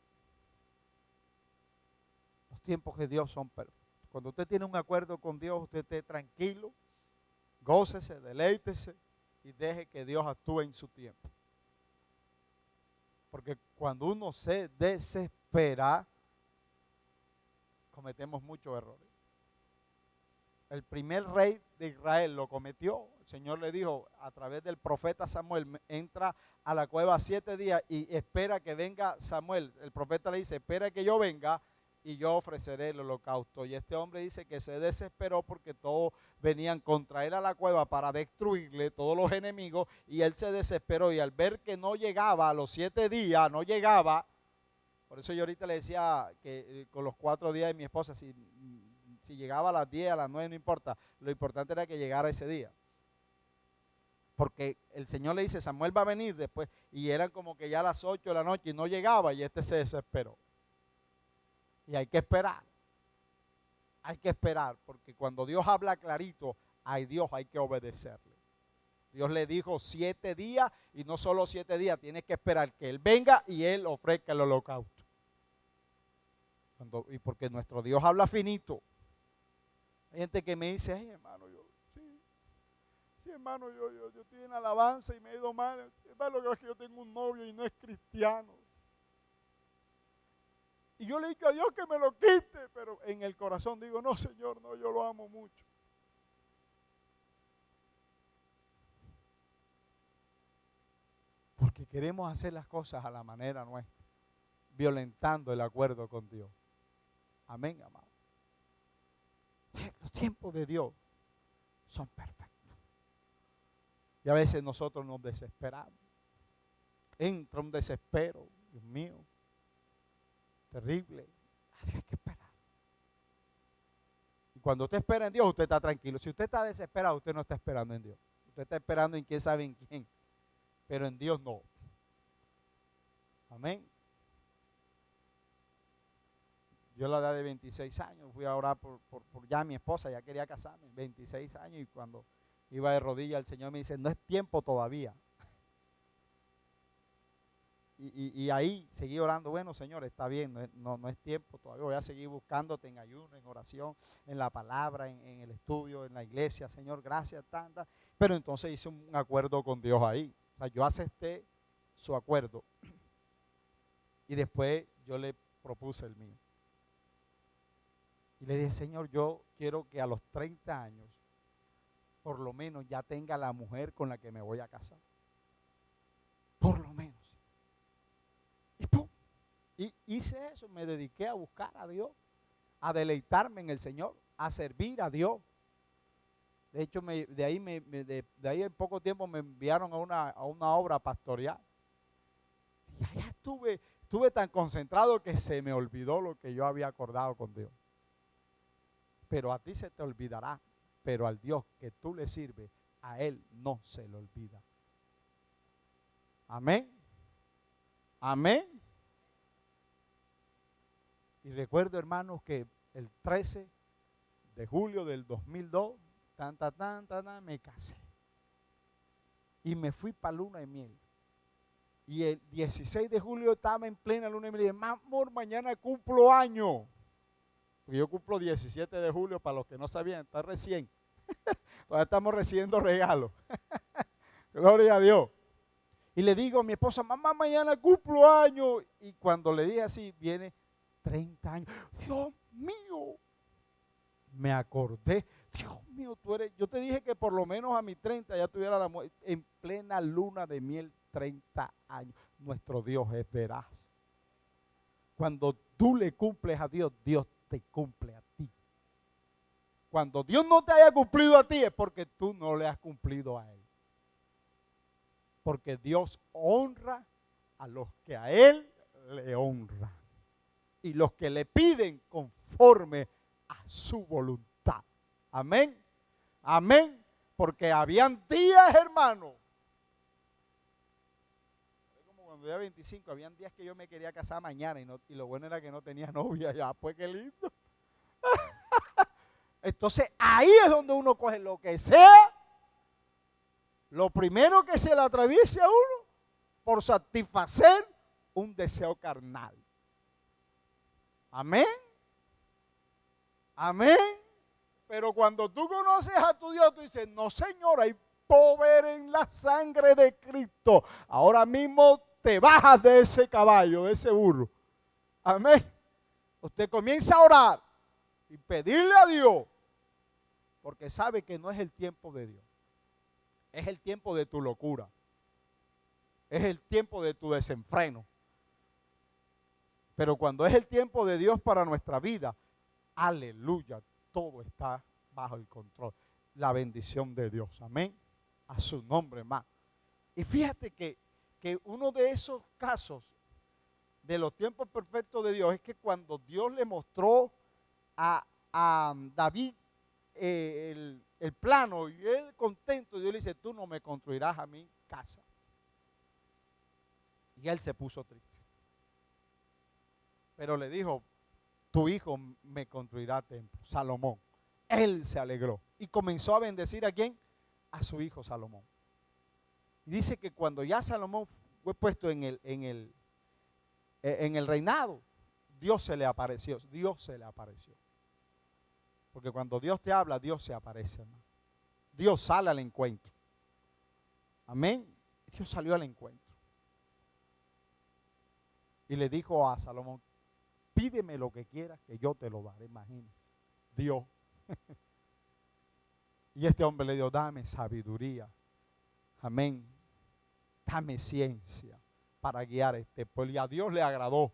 Los tiempos de Dios son perfectos. Cuando usted tiene un acuerdo con Dios, usted esté tranquilo, gócese, deleítese y deje que Dios actúe en su tiempo. Porque cuando uno se desespera, cometemos muchos errores. El primer rey de Israel lo cometió. El Señor le dijo a través del profeta Samuel, entra a la cueva 7 días y espera que venga Samuel. El profeta le dice, espera que yo venga y yo ofreceré el holocausto. Y este hombre dice que se desesperó porque todos venían contra él a la cueva para destruirle, todos los enemigos, y él se desesperó. Y al ver que no llegaba a los 7 días, no llegaba, por eso yo ahorita le decía que con los 4 días de mi esposa, si llegaba a las 10, a las 9, no importa, lo importante era que llegara ese día. Porque el Señor le dice, Samuel va a venir después, y eran como que ya a las 8 de la noche y no llegaba, y este se desesperó. Y hay que esperar. Hay que esperar, porque cuando Dios habla clarito, hay que obedecerle. Dios le dijo 7 días, y no solo 7 días, tienes que esperar que Él venga y Él ofrezca el holocausto. Y porque nuestro Dios habla finito. Hay gente que me dice, ay hermano, sí hermano, yo estoy en alabanza y me he ido mal. Hermano, lo que es que yo tengo un novio y no es cristiano. Y yo le digo a Dios que me lo quite, pero en el corazón digo, no Señor, no, yo lo amo mucho. Porque queremos hacer las cosas a la manera nuestra, violentando el acuerdo con Dios. Amén, amado. Los tiempos de Dios son perfectos. Y a veces nosotros nos desesperamos. Entra un desespero, Dios mío, terrible. Hay que esperar. Y cuando usted espera en Dios, usted está tranquilo. Si usted está desesperado, usted no está esperando en Dios. Usted está esperando en quién sabe en quién. Pero en Dios no. Amén. Yo a la edad de 26 años fui a orar por ya mi esposa, ya quería casarme, 26 años, y cuando iba de rodillas el Señor me dice, no es tiempo todavía. Y ahí seguí orando, bueno Señor, está bien, no es tiempo todavía, voy a seguir buscándote en ayuno, en oración, en la palabra, en el estudio, en la iglesia, Señor, gracias, tanta. Pero entonces hice un acuerdo con Dios ahí, o sea, yo acepté su acuerdo y después yo le propuse el mío. Y le dije, Señor, yo quiero que a los 30 años, por lo menos ya tenga la mujer con la que me voy a casar. Por lo menos. Y ¡pum! Y hice eso, me dediqué a buscar a Dios, a deleitarme en el Señor, a servir a Dios. De hecho, de ahí en poco tiempo me enviaron a una obra pastoral. Y allá estuve tan concentrado que se me olvidó lo que yo había acordado con Dios. Pero a ti se te olvidará, pero al Dios que tú le sirves, a Él no se le olvida. Amén. Amén. Y recuerdo, hermanos, que el 13 de julio del 2002, me casé. Y me fui para luna de miel. Y el 16 de julio estaba en plena luna de miel. Y dije, amor, mañana cumplo año. Porque yo cumplo 17 de julio, para los que no sabían, está recién. Todavía estamos recibiendo regalos. Gloria a Dios. Y le digo a mi esposa, mamá, mañana cumplo años. Y cuando le dije así, viene 30 años. Dios mío. Me acordé. Dios mío, yo te dije que por lo menos a mis 30 ya tuviera la mujer. En plena luna de miel, 30 años. Nuestro Dios es veraz. Cuando tú le cumples a Dios, Dios te cumple a ti. Cuando Dios no te haya cumplido a ti es porque tú no le has cumplido a Él. Porque Dios honra a los que a Él le honran. Y los que le piden conforme a su voluntad. Amén. Amén. Porque habían días, hermano. Es como cuando cuando ya 25, habían días que yo me quería casar mañana y lo bueno era que no tenía novia. Ya, pues qué lindo. Entonces ahí es donde uno coge lo que sea, lo primero que se le atraviese a uno por satisfacer un deseo carnal. Amén. Amén. Pero cuando tú conoces a tu Dios, tú dices, no, Señor, hay poder en la sangre de Cristo. Ahora mismo te bajas de ese caballo, de ese burro. Amén. Usted comienza a orar y pedirle a Dios, porque sabe que no es el tiempo de Dios. Es el tiempo de tu locura. Es el tiempo de tu desenfreno. Pero cuando es el tiempo de Dios para nuestra vida, aleluya, todo está bajo el control. La bendición de Dios, amén. A su nombre, hermano. Y fíjate que uno de esos casos de los tiempos perfectos de Dios es que cuando Dios le mostró a David el plano y él contento, Dios le dice, tú no me construirás a mí casa. Y él se puso triste. Pero le dijo, tu hijo me construirá templo, Salomón. Él se alegró y comenzó a bendecir ¿a quién? A su hijo Salomón. Y dice que cuando ya Salomón fue puesto en el reinado, Dios se le apareció. Porque cuando Dios te habla, Dios se aparece, hermano. Dios sale al encuentro. Amén. Dios salió al encuentro. Y le dijo a Salomón, pídeme lo que quieras que yo te lo daré. Imagínese. Dios. Y este hombre le dijo, dame sabiduría. Amén. Dame ciencia para guiar a este pueblo. Y a Dios le agradó.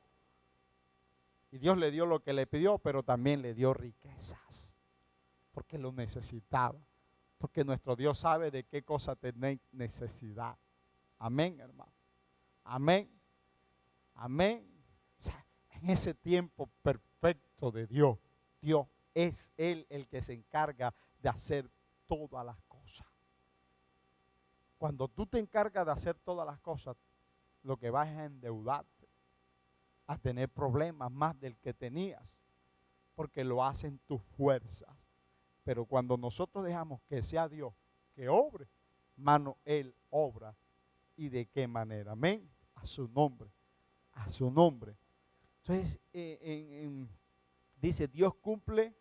Y Dios le dio lo que le pidió, pero también le dio riquezas. Porque lo necesitaba. Porque nuestro Dios sabe de qué cosa tenéis necesidad. Amén, hermano. Amén. Amén. O sea, en ese tiempo perfecto de Dios, Dios es Él el que se encarga de hacer todas las cosas. Cuando tú te encargas de hacer todas las cosas, lo que vas es a endeudarte, a tener problemas más del que tenías, porque lo hacen tus fuerzas. Pero cuando nosotros dejamos que sea Dios que obre, mano, Él obra. ¿Y de qué manera? Amén. A su nombre. A su nombre. Entonces, dice, Dios cumple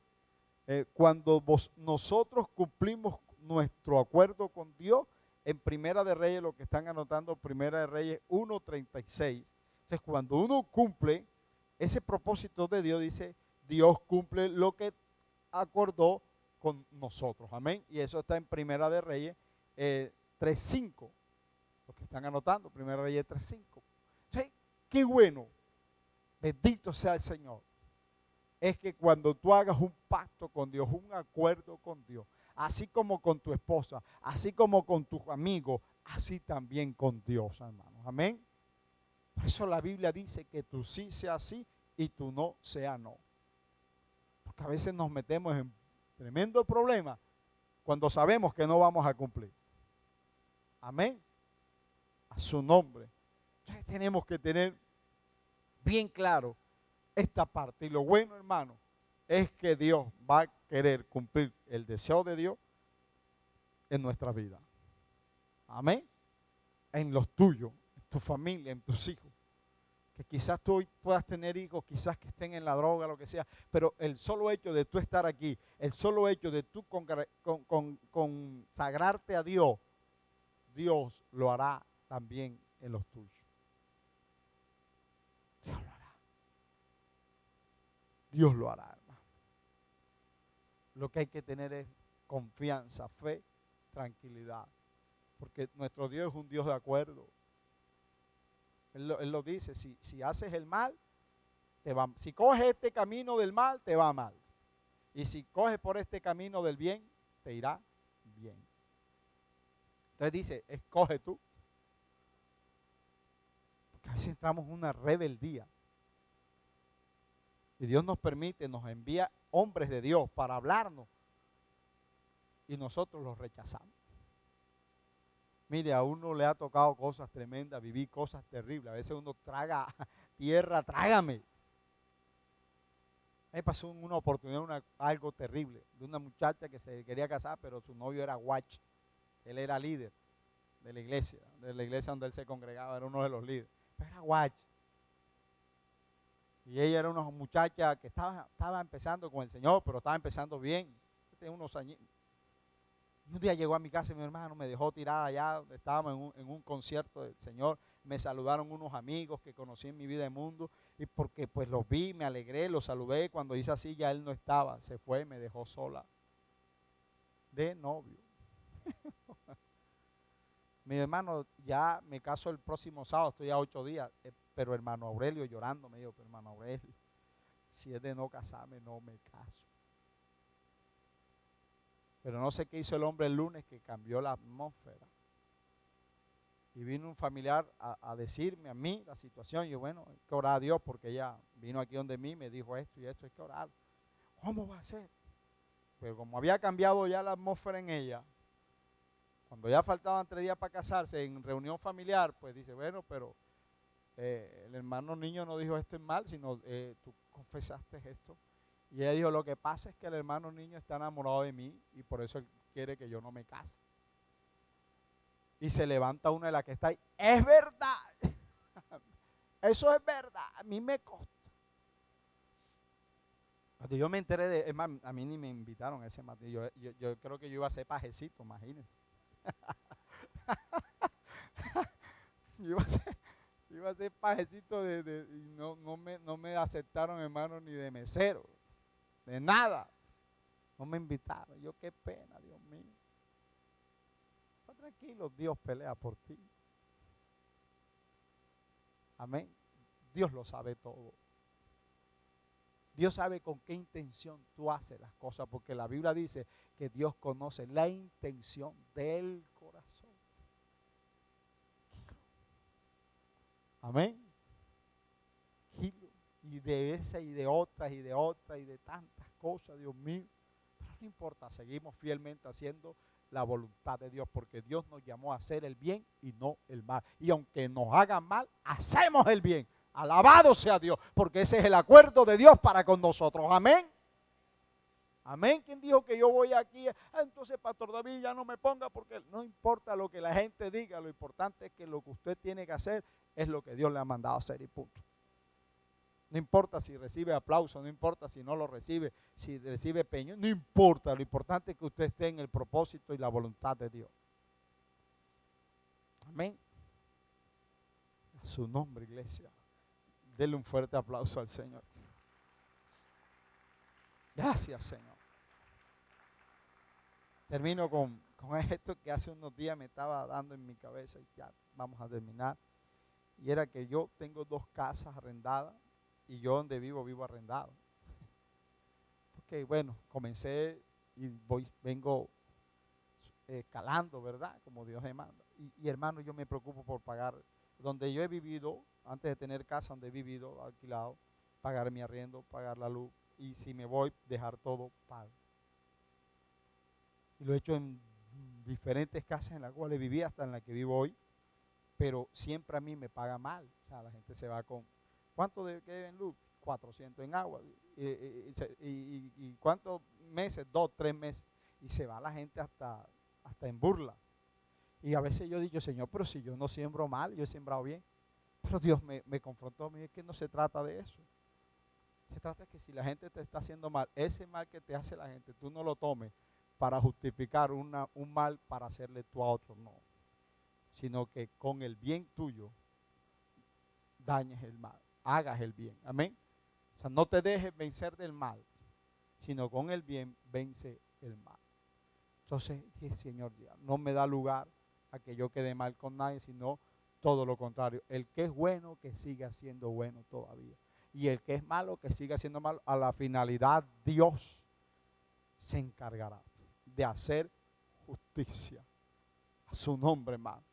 cuando nosotros cumplimos nuestro acuerdo con Dios. En Primera de Reyes, lo que están anotando, Primera de Reyes 1:36. Entonces, cuando uno cumple ese propósito de Dios, dice, Dios cumple lo que acordó con nosotros. Amén. Y eso está en Primera de Reyes 3:5. Los que están anotando, Primera de Reyes 3:5. Entonces, qué bueno. Bendito sea el Señor. Es que cuando tú hagas un pacto con Dios, un acuerdo con Dios, así como con tu esposa, así como con tus amigos, así también con Dios, hermanos. Amén. Por eso la Biblia dice que tu sí sea sí y tu no sea no. Porque a veces nos metemos en tremendo problema cuando sabemos que no vamos a cumplir. Amén. A su nombre. Entonces tenemos que tener bien claro esta parte. Y lo bueno, hermano, es que Dios va a querer cumplir el deseo de Dios en nuestra vida. Amén. En los tuyos, en tu familia, en tus hijos. Que quizás tú hoy puedas tener hijos, quizás que estén en la droga, lo que sea, pero el solo hecho de tú estar aquí, el solo hecho de tú consagrarte a Dios, Dios lo hará también en los tuyos. Dios lo hará. Dios lo hará, hermano. Lo que hay que tener es confianza, fe, tranquilidad. Porque nuestro Dios es un Dios de acuerdo. Él lo dice, si haces el mal, te va. Si coges este camino del mal, te va mal. Y si coges por este camino del bien, te irá bien. Entonces dice, escoge tú. Porque a veces entramos en una rebeldía. Y Dios nos permite, nos envía hombres de Dios para hablarnos. Y nosotros los rechazamos. Mire, a uno le ha tocado cosas tremendas, viví cosas terribles. A veces uno traga tierra, trágame. Me pasó en una oportunidad algo terrible de una muchacha que se quería casar, pero su novio era guach. Él era líder de la iglesia donde él se congregaba, era uno de los líderes. Pero era guach. Y ella era una muchacha que estaba empezando con el Señor, pero estaba empezando bien. Tenía unos años. Un día llegó a mi casa y mi hermano me dejó tirada allá, estábamos en un concierto del Señor, me saludaron unos amigos que conocí en mi vida de mundo, y porque pues los vi, me alegré, los saludé, cuando hice así ya él no estaba, se fue, me dejó sola, de novio. Mi hermano, ya me caso el próximo sábado, estoy a 8 días, pero hermano Aurelio llorando me dijo, pero hermano Aurelio, si es de no casarme, no me caso. Pero no sé qué hizo el hombre el lunes que cambió la atmósfera. Y vino un familiar a decirme a mí la situación. Y yo, bueno, hay que orar a Dios porque ella vino aquí donde mí, me dijo esto y esto, hay que orar. ¿Cómo va a ser? Pero como había cambiado ya la atmósfera en ella, cuando ya faltaban 3 días para casarse en reunión familiar, pues dice, bueno, pero el hermano niño no dijo esto es mal, sino tú confesaste esto. Y ella dijo, lo que pasa es que el hermano niño está enamorado de mí y por eso él quiere que yo no me case. Y se levanta una de las que está ahí, es verdad, eso es verdad, a mí me consta. Cuando yo me enteré es más, a mí ni me invitaron a ese matrimonio, yo creo que yo iba a ser pajecito, imagínense. Yo iba a ser pajecito y no me aceptaron, hermano, ni de mesero, de nada. No me invitaron. Yo, qué pena, Dios mío. Está tranquilo, Dios pelea por ti. Amén. Dios lo sabe todo. Dios sabe con qué intención tú haces las cosas, porque la Biblia dice que Dios conoce la intención del corazón. Amén. Y de esa y de otras y de otras y de tantas cosas, Dios mío. Pero no importa, seguimos fielmente haciendo la voluntad de Dios, porque Dios nos llamó a hacer el bien y no el mal. Y aunque nos hagan mal, hacemos el bien. Alabado sea Dios, porque ese es el acuerdo de Dios para con nosotros. Amén. Amén. ¿Quién dijo que yo voy aquí? Entonces, Pastor David, ya no me ponga, porque no importa lo que la gente diga, lo importante es que lo que usted tiene que hacer es lo que Dios le ha mandado a hacer y punto. No importa si recibe aplauso, no importa si no lo recibe, si recibe peño, no importa. Lo importante es que usted esté en el propósito y la voluntad de Dios. Amén. A su nombre, iglesia. Denle un fuerte aplauso al Señor. Gracias, Señor. Termino con esto que hace unos días me estaba dando en mi cabeza y ya vamos a terminar. Y era que yo tengo 2 casas arrendadas y yo donde vivo arrendado. Porque bueno, comencé y vengo escalando, ¿verdad? Como Dios me manda. Y hermano, yo me preocupo por pagar donde yo he vivido, antes de tener casa donde he vivido, alquilado, pagar mi arriendo, pagar la luz, y si me voy, dejar todo pago. Y lo he hecho en diferentes casas en las cuales viví, hasta en la que vivo hoy, pero siempre a mí me paga mal. O sea, la gente se va con, ¿cuánto debe en luz? 400 en agua. ¿Y cuántos meses? 2, 3 meses. Y se va la gente hasta en burla. Y a veces yo digo, Señor, pero si yo no siembro mal, yo he sembrado bien. Pero Dios me confrontó a mí, es que no se trata de eso. Se trata de que si la gente te está haciendo mal, ese mal que te hace la gente, tú no lo tomes para justificar un mal para hacerle tú a otro, no. Sino que con el bien tuyo dañes el mal, hagas el bien. Amén. O sea, no te dejes vencer del mal, sino con el bien vence el mal. Entonces, Señor, no me da lugar a que yo quede mal con nadie, sino todo lo contrario. El que es bueno, que siga siendo bueno todavía. Y el que es malo, que siga siendo malo. A la finalidad, Dios se encargará de hacer justicia. A su nombre, hermano.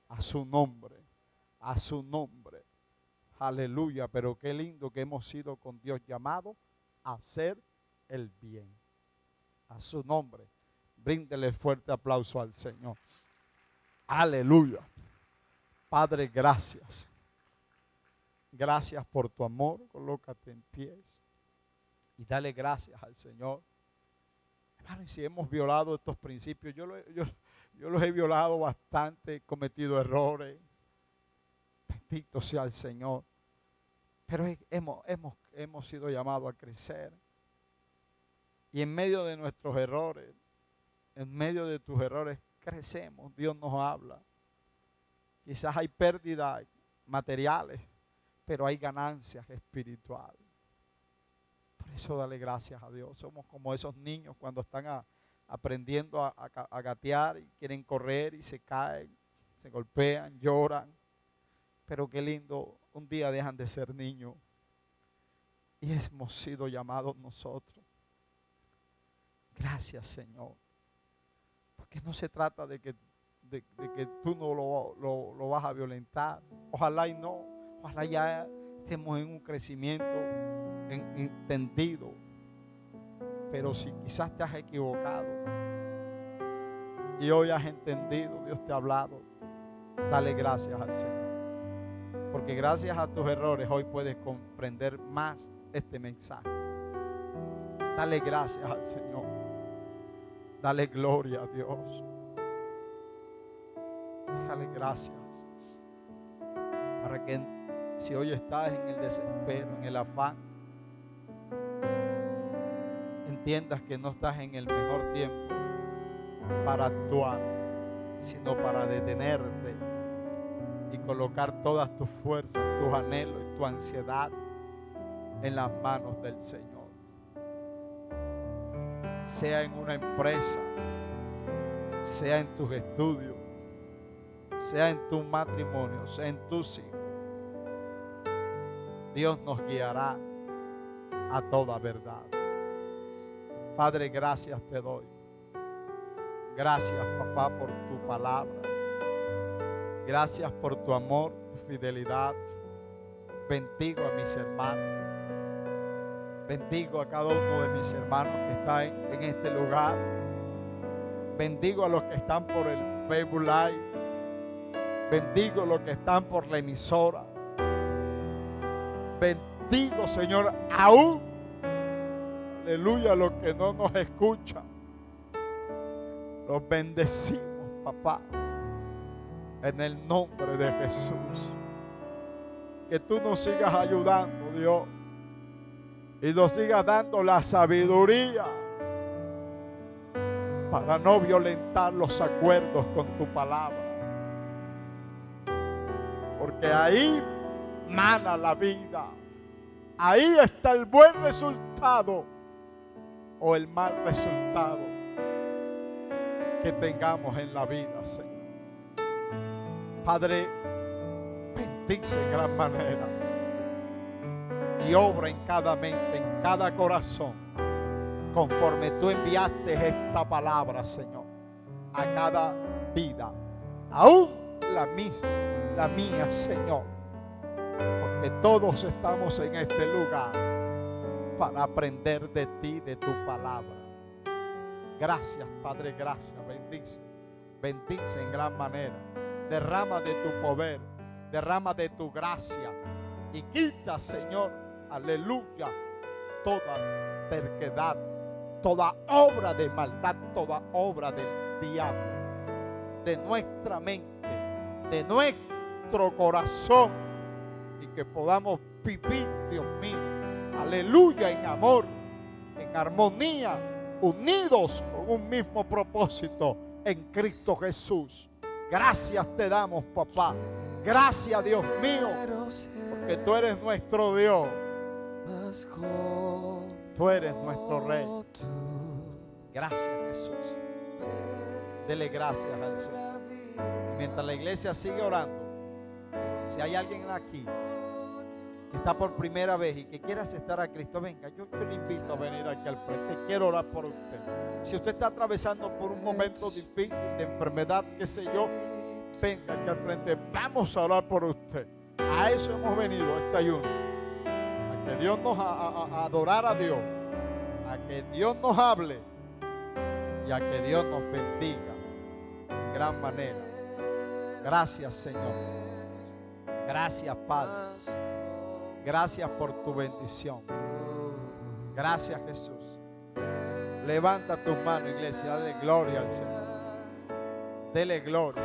A su nombre. A su nombre. Aleluya. Pero qué lindo que hemos sido con Dios llamados a hacer el bien. A su nombre. Bríndele fuerte aplauso al Señor. Aleluya. Padre, gracias. Gracias por tu amor. Colócate en pies y dale gracias al Señor. Hermano, y si hemos violado estos principios, yo los he violado bastante, he cometido errores. Bendito sea el Señor. Pero hemos sido llamados a crecer. Y en medio de nuestros errores, en medio de tus errores, crecemos. Dios nos habla. Quizás hay pérdidas materiales, pero hay ganancias espirituales. Por eso dale gracias a Dios. Somos como esos niños cuando están aprendiendo a gatear y quieren correr y se caen, se golpean, lloran. Pero qué lindo, un día dejan de ser niños y hemos sido llamados nosotros. Gracias, Señor. Porque no se trata de que tú no lo vas a violentar. Ojalá y no. Ojalá ya estemos en un crecimiento entendido. Pero si quizás te has equivocado y hoy has entendido, Dios te ha hablado, dale gracias al Señor. Porque gracias a tus errores hoy puedes comprender más este mensaje. Dale gracias al Señor. Dale gloria a Dios. Dale gracias. Para que si hoy estás en el desespero, en el afán, entiendas que no estás en el mejor tiempo para actuar, sino para detenerte y colocar todas tus fuerzas, tus anhelos y tu ansiedad en las manos del Señor. Sea en una empresa, sea en tus estudios, sea en tu matrimonio, sea en tus hijos, Dios nos guiará a toda verdad. Padre, gracias te doy. Gracias, papá, por tu palabra. Gracias por tu amor, tu fidelidad. Bendigo a mis hermanos. Bendigo a cada uno de mis hermanos que están en este lugar. Bendigo a los que están por el Facebook Live. Bendigo a los que están por la emisora. Bendigo, Señor, aún, aleluya, a los que no nos escuchan. Los bendecimos, papá, en el nombre de Jesús. Que tú nos sigas ayudando, Dios, y nos sigas dando la sabiduría para no violentar los acuerdos con tu palabra. Porque ahí mana la vida. Ahí está el buen resultado o el mal resultado que tengamos en la vida, Señor. Padre, bendice en gran manera y obra en cada mente, en cada corazón, conforme tú enviaste esta palabra, Señor, a cada vida, aún la misma, la mía, Señor, porque todos estamos en este lugar para aprender de ti, de tu palabra. Gracias, Padre, gracias. Bendice en gran manera. Derrama de tu poder, derrama de tu gracia y quita, Señor, aleluya, toda terquedad, toda obra de maldad, toda obra del diablo, de nuestra mente, de nuestro corazón, y que podamos vivir, Dios mío, aleluya, en amor, en armonía, unidos con un mismo propósito en Cristo Jesús. Gracias te damos, papá. Gracias, Dios mío, porque tú eres nuestro Dios. Tú eres nuestro Rey. Gracias, Jesús. Dele gracias al Señor. Mientras la iglesia sigue orando, si hay alguien aquí que está por primera vez y que quiera aceptar a Cristo, venga, yo le invito a venir aquí al frente. Quiero orar por usted. Si usted está atravesando por un momento difícil de enfermedad, qué sé yo, venga aquí al frente. Vamos a orar por usted. A eso hemos venido, a este ayuno. A que Dios nos a adorar a Dios. A que Dios nos hable. Y a que Dios nos bendiga en gran manera. Gracias, Señor. Gracias, Padre. Gracias por tu bendición. Gracias, Jesús. Levanta tus manos, iglesia. Dale gloria al Señor. Dele gloria.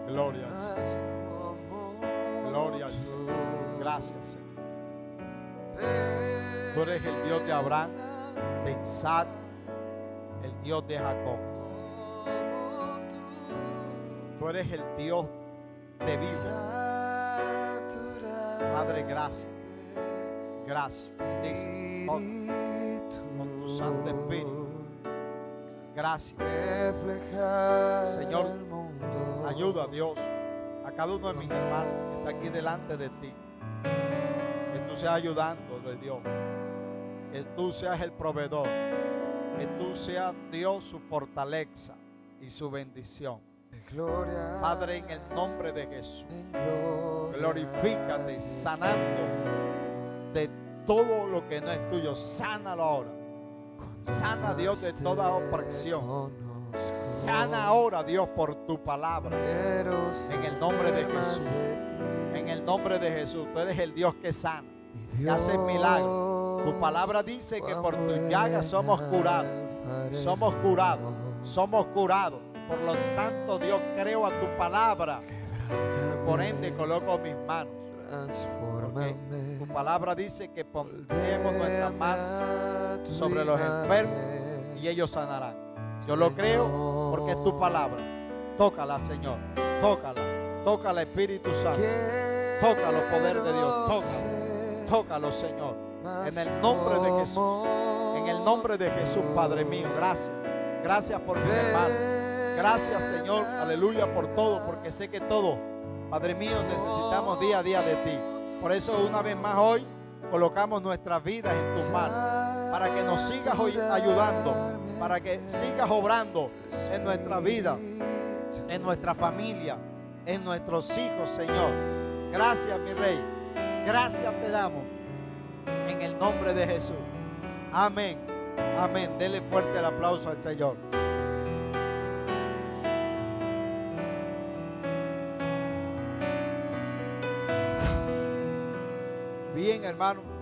Gloria al Señor. Gloria al Señor. Gracias, Señor. Tú eres el Dios de Abraham, de Isaac, el Dios de Jacob. Tú eres el Dios de vida. Padre, gracias. Gracias. Bendice con tu Santo Espíritu. Gracias. Señor, ayuda a Dios a cada uno de mis hermanos que está aquí delante de ti. Que tú seas ayudando de Dios. Que tú seas el proveedor. Que tú seas Dios su fortaleza y su bendición. Padre, en el nombre de Jesús, glorifícate sanando de todo lo que no es tuyo. Sánalo ahora. Sana, Dios, de toda opresión. Sana ahora, Dios, por tu palabra. En el nombre de Jesús. En el nombre de Jesús. Tú eres el Dios que sana, que hace milagros. Tu palabra dice que por tus llagas somos curados. Somos curados. Somos curados. Por lo tanto, Dios, creo a tu palabra. Por ende, coloco mis manos. Porque tu palabra dice que pondremos nuestras manos sobre los enfermos y ellos sanarán. Yo lo creo porque es tu palabra. Tócala, Señor. Tócala. Tócala, Espíritu Santo. Tócalo, poder de Dios. Tócalo. Tócalo, Señor. En el nombre de Jesús. En el nombre de Jesús, Padre mío. Gracias. Gracias por mi hermano. Gracias, Señor. Aleluya por todo. Porque sé que todo, Padre mío, necesitamos día a día de ti. Por eso una vez más hoy colocamos nuestras vidas en tus manos. Para que nos sigas hoy ayudando. Para que sigas obrando en nuestra vida, en nuestra familia, en nuestros hijos, Señor. Gracias, mi Rey. Gracias te damos. En el nombre de Jesús. Amén. Amén. Dele fuerte el aplauso al Señor. Bien, hermano.